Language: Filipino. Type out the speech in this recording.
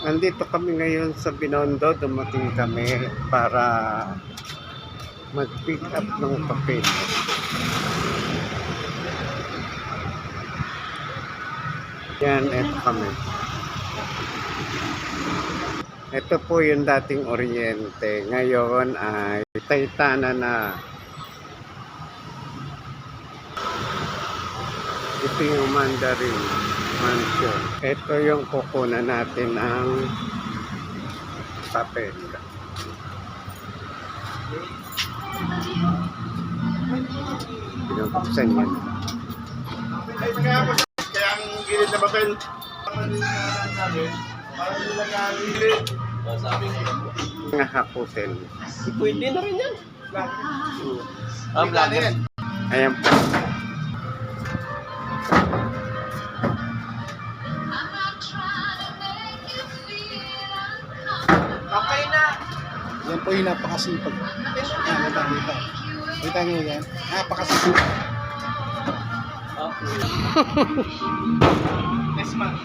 Nandito kami ngayon sa Binondo. Dumating kami para mag-pick up ng papel. Yan, eto kami. Ito po yung dating Oriente. Ngayon ay Taytana na. Ito yung Mandarin Mansion. Ito yung kukunan natin ng papel. Pinabuksan yan. Kaya ang gilid na papel. Mga haputin. Pwede na rin yan. Vlogger. Ayan po. Okay na. Yan po yung napakasipag. Kita nyo yan. Napakasipag. Next month.